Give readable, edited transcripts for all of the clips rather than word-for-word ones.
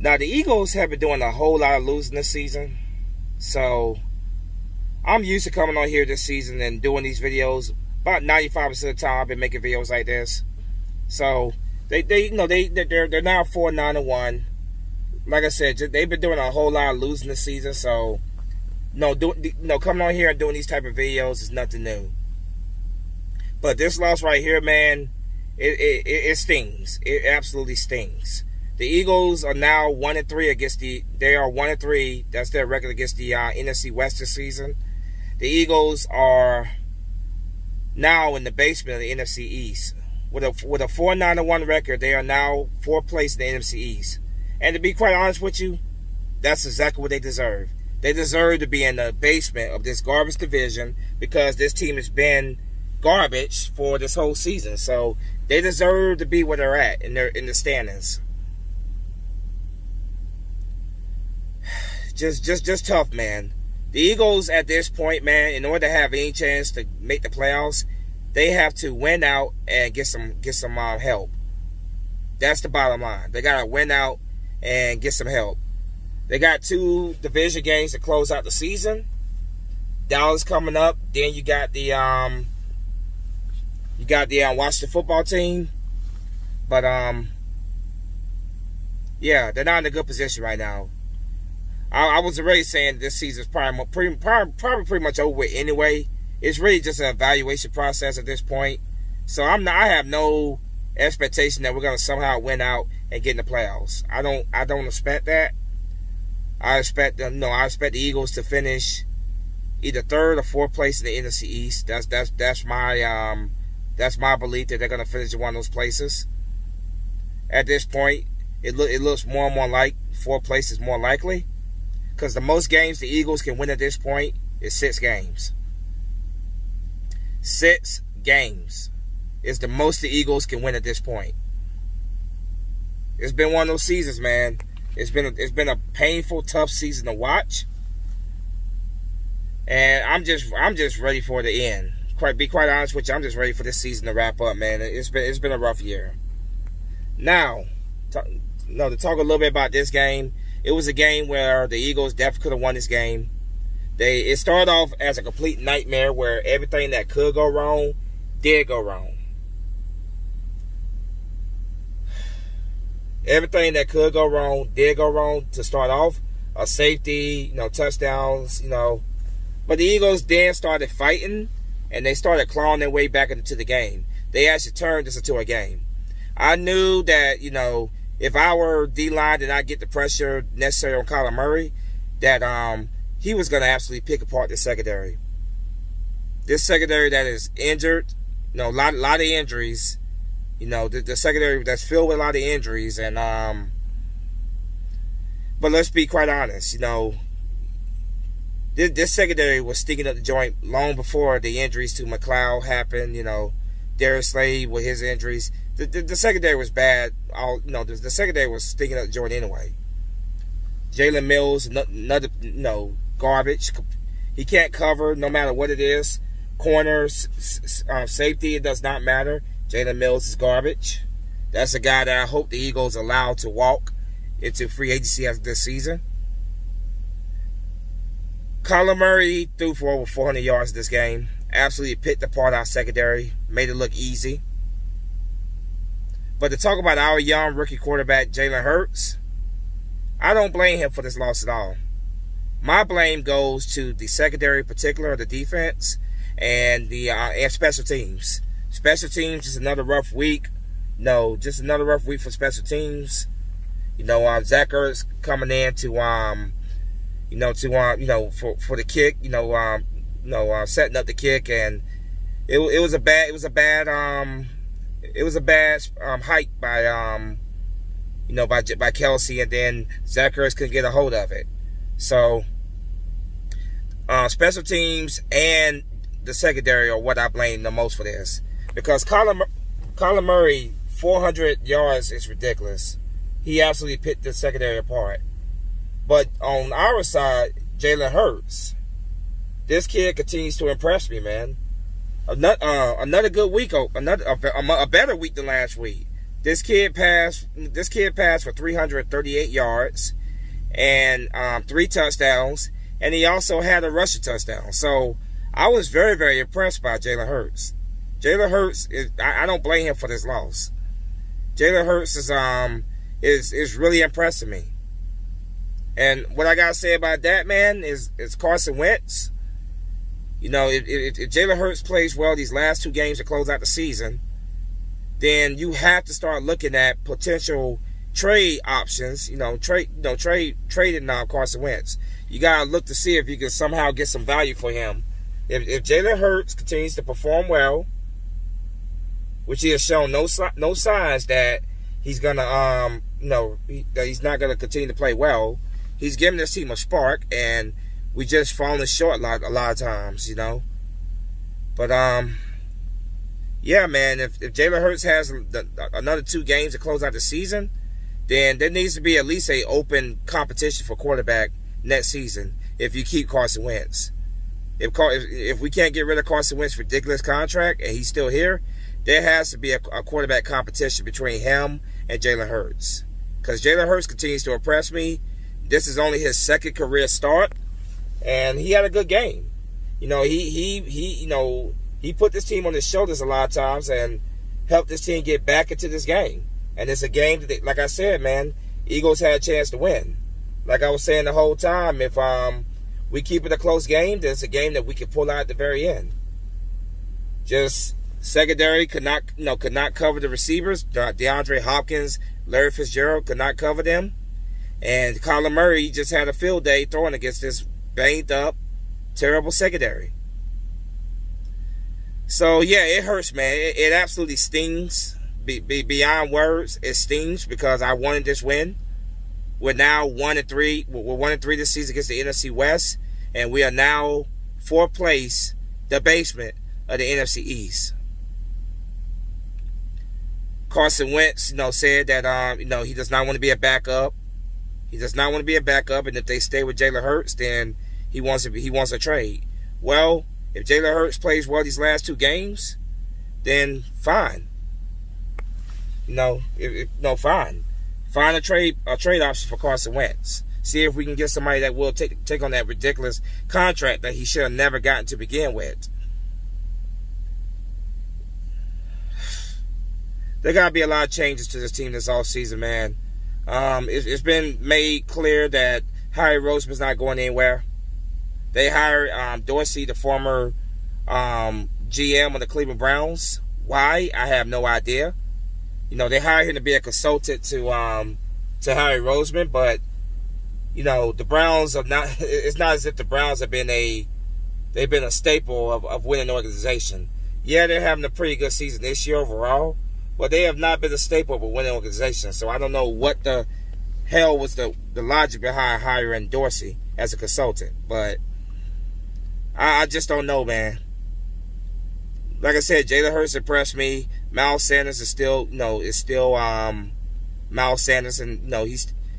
Now, the Eagles have been doing a whole lot of losing this season. So, I'm used to coming on here this season and doing these videos. About 95% of the time, I've been making videos like this. So, they're now 4-9-1. Like I said, they've been doing a whole lot of losing this season. So, coming on here and doing these type of videos is nothing new. But this loss right here, man, it stings. It absolutely stings. The Eagles are now 1-3 against they are 1-3. That's their record against the NFC West this season. The Eagles are now in the basement of the NFC East. With a 4-9-1 record, they are now 4th place in the NFC East. And to be quite honest with you, that's exactly what they deserve. They deserve to be in the basement of this garbage division because this team has been garbage for this whole season. So they deserve to be where they're at in the standings. Just tough, man. The Eagles at this point, man, in order to have any chance to make the playoffs, they have to win out and get some help. That's the bottom line. They gotta win out and get some help. They got 2 division games to close out the season. Dallas coming up. Then you got the Washington football team. But yeah, they're not in a good position right now. I was already saying this season's probably pretty much over with anyway. It's really just an evaluation process at this point. So I have no expectation that we're gonna somehow win out and get in the playoffs. I don't expect that. I expect the Eagles to finish either 3rd or 4th place in the NFC East. That's my belief that they're gonna finish in one of those places. At this point, it looks more and more like 4th place is more likely. Because the most games the Eagles can win at this point is 6 games. 6 games is the most the Eagles can win at this point. It's been one of those seasons, man. It's been a painful, tough season to watch. And I'm just ready for it to end. Be quite honest with you, I'm just ready for this season to wrap up, man. It's been a rough year. Now, to talk a little bit about this game. It was a game where the Eagles definitely could have won this game. It started off as a complete nightmare where everything that could go wrong did go wrong. Everything that could go wrong did go wrong to start off. A safety, touchdowns, But the Eagles then started fighting, and they started clawing their way back into the game. They actually turned this into a game. I knew that, if our D-line did not get the pressure necessary on Kyler Murray, that he was going to absolutely pick apart the secondary. This secondary that is injured, a lot of injuries. The secondary that's filled with a lot of injuries. And but let's be quite honest, this secondary was sticking up the joint long before the injuries to McLeod happened. Darius Slade with his injuries. The secondary was bad. The secondary was sticking up the joint anyway. Jalen Mills, another garbage. He can't cover no matter what it is. Corners, safety, it does not matter. Jalen Mills is garbage. That's a guy that I hope the Eagles allow to walk into free agency after this season. Kyler Murray threw for over 400 yards this game. Absolutely picked apart our secondary. Made it look easy. But to talk about our young rookie quarterback, Jalen Hurts, I don't blame him for this loss at all. My blame goes to the secondary in particular, the defense, and and special teams. Special teams is another rough week. Just another rough week for special teams. Zach Ertz coming in to for the kick. Setting up the kick, and it was a bad hike by by Kelsey, and then Zach Ertz couldn't get a hold of it. So special teams and the secondary are what I blame the most for this, because Kyler Murray 400 yards is ridiculous. He absolutely picked the secondary apart. But on our side, Jalen Hurts, this kid continues to impress me, man. Another good week, a better week than last week. This kid passed for 338 yards and 3 touchdowns, and he also had a rushing touchdown. So I was very, very impressed by Jalen Hurts. Jalen Hurts I don't blame him for this loss. Jalen Hurts is really impressing me. And what I gotta say about that, man, is Carson Wentz. You know, if Jalen Hurts plays well these last 2 games to close out the season, then you have to start looking at potential trade options. Trading Carson Wentz. You gotta look to see if you can somehow get some value for him. If Jalen Hurts continues to perform well, which he has shown no signs that he's gonna that he's not gonna continue to play well. He's giving this team a spark, and we just falling short a lot of times, you know. But yeah, man, if Jalen Hurts has another 2 games to close out the season, then there needs to be at least a open competition for quarterback next season. If you keep Carson Wentz, if we can't get rid of Carson Wentz's ridiculous contract and he's still here, there has to be a quarterback competition between him and Jalen Hurts. Because Jalen Hurts continues to impress me. This is only his 2nd career start, and he had a good game. You know, he put this team on his shoulders a lot of times and helped this team get back into this game. And it's a game that, like I said, man, Eagles had a chance to win. Like I was saying the whole time, if we keep it a close game, then it's a game that we can pull out at the very end. Just secondary could not cover the receivers. DeAndre Hopkins, Larry Fitzgerald could not cover them. And Kyler Murray just had a field day throwing against this banged up, terrible secondary. So, yeah, it hurts, man. It absolutely stings. Beyond words, it stings because I wanted this win. We're now 1-3. We're 1-3 this season against the NFC West. And we are now 4th place, the basement of the NFC East. Carson Wentz, said that, he does not want to be a backup. He does not want to be a backup, and if they stay with Jalen Hurts, then he wants a trade. Well, if Jalen Hurts plays well these last 2 games, then fine. Fine. Find a trade option for Carson Wentz. See if we can get somebody that will take on that ridiculous contract that he should have never gotten to begin with. There got to be a lot of changes to this team this offseason, man. It's been made clear that Harry Roseman's not going anywhere. They hired Dorsey, the former GM of the Cleveland Browns. Why? I have no idea. They hired him to be a consultant to Harry Roseman, but the Browns are not. It's not as if the Browns have been a staple of winning organization. Yeah, they're having a pretty good season this year overall. But they have not been a staple of a winning organization. So I don't know what the hell was the logic behind hiring Dorsey as a consultant. But I just don't know, man. Like I said, Jalen Hurts impressed me. Miles Sanders is still Miles Sanders, and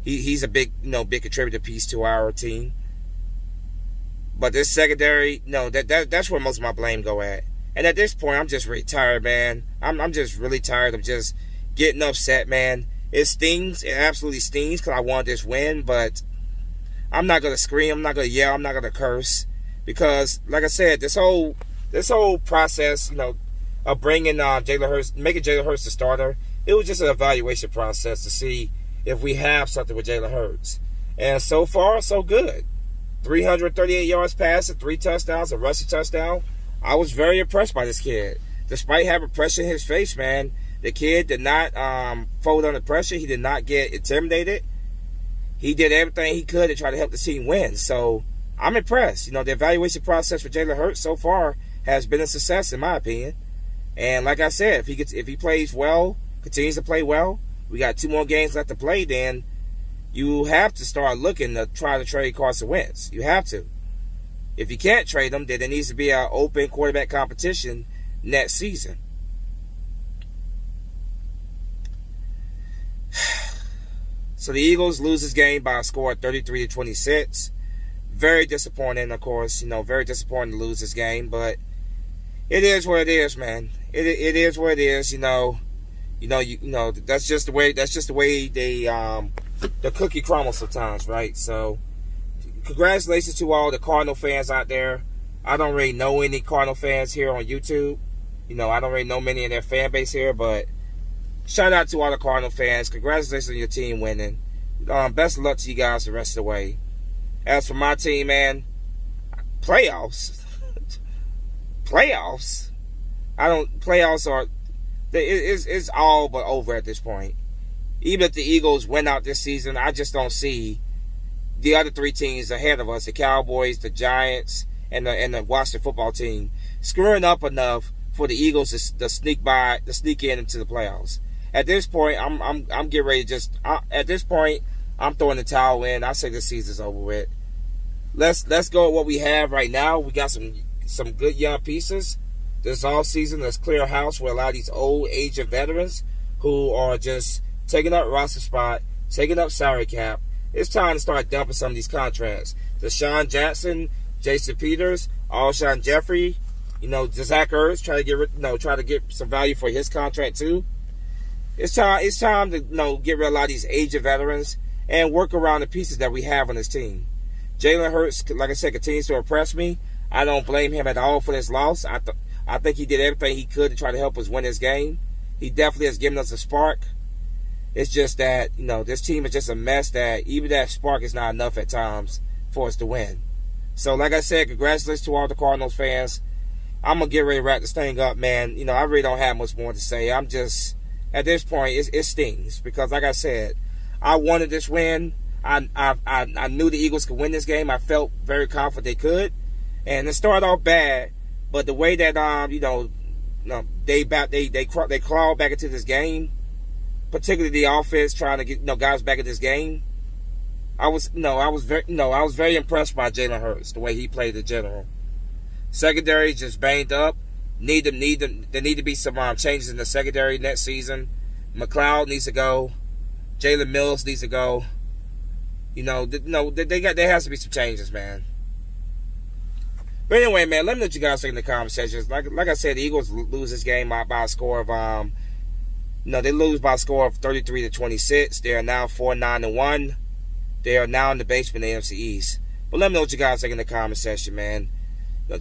he's a big contributor piece to our team. But this secondary, that's where most of my blame go at. And at this point, I'm just really tired, man. I'm just really tired of just getting upset, man. It stings. It absolutely stings because I want this win. But I'm not going to scream. I'm not going to yell. I'm not going to curse. Because, like I said, this whole process, of bringing Jalen Hurts, making Jalen Hurts the starter, it was just an evaluation process to see if we have something with Jalen Hurts. And so far, so good. 338 yards passing, 3 touchdowns, a rushing touchdown. I was very impressed by this kid. Despite having pressure in his face, man, the kid did not fold under pressure. He did not get intimidated. He did everything he could to try to help the team win. So I'm impressed. The evaluation process for Jalen Hurts so far has been a success, in my opinion. And like I said, if he plays well, continues to play well, we got 2 more games left to play, then you have to start looking to try to trade Carson Wentz. You have to. If you can't trade him, then there needs to be an open quarterback competition next season. So the Eagles lose this game by a score of 33-26. Very disappointing, of course. Very disappointing to lose this game. But it is what it is, man. It is what it is. You know that's just the way they the cookie crumbles sometimes, right? So congratulations to all the Cardinal fans out there. I don't really know any Cardinal fans here on YouTube. You know, I don't really know many in their fan base here, but shout out to all the Cardinal fans. Congratulations on your team winning. Best of luck to you guys the rest of the way. As for my team, man, playoffs. Playoffs. Playoffs are, it's all but over at this point. Even if the Eagles win out this season, I just don't see the other three teams ahead of us, the Cowboys, the Giants, and the Washington football team, screwing up enough for the Eagles to sneak in into the playoffs. At this point, I'm getting ready to at this point, I'm throwing the towel in. I say the season's over with. Let's go with what we have right now. We got some good young pieces. This offseason, let's clear a house with a lot of these old aged veterans who are just taking up roster spot, taking up salary cap. It's time to start dumping some of these contracts. Deshaun Jackson, Jason Peters, Alshon Jeffrey, Zach Ertz, try to get some value for his contract too. It's time to get rid of a lot of these aged veterans and work around the pieces that we have on this team. Jalen Hurts, like I said, continues to impress me. I don't blame him at all for this loss. I think he did everything he could to try to help us win this game. He definitely has given us a spark. It's just that, this team is just a mess that even that spark is not enough at times for us to win. So, like I said, congratulations to all the Cardinals fans. I'm going to get ready to wrap this thing up, man. I really don't have much more to say. I'm just, at this point, it stings. Because, like I said, I wanted this win. I knew the Eagles could win this game. I felt very confident they could. And it started off bad. But the way that, they clawed back into this game, particularly the offense trying to get guys back in this game, I was very impressed by Jalen Hurts, the way he played in general. Secondary just banged up. There need to be some changes in the secondary next season. McLeod needs to go. Jalen Mills needs to go. There has to be some changes, man. But anyway, man, let me know what you guys think in the comment sections. Like I said, the Eagles lose this game by a score of they lose by a score of 33-26. They are now 4-9-1. They are now in the basement of the NFC East. But let me know what you guys think in the comment section, man.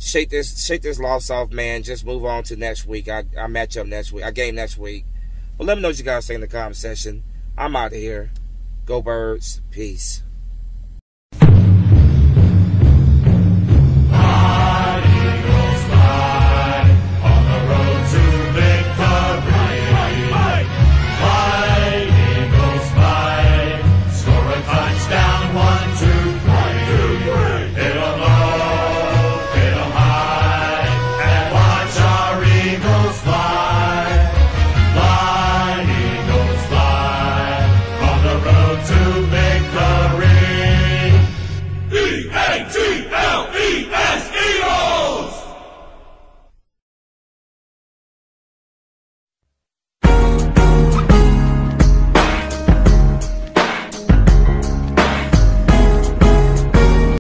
Shake this loss off, man. Just move on to next week. I match up next week. I game next week. But let me know what you guys think in the comment section. I'm out of here. Go Birds. Peace.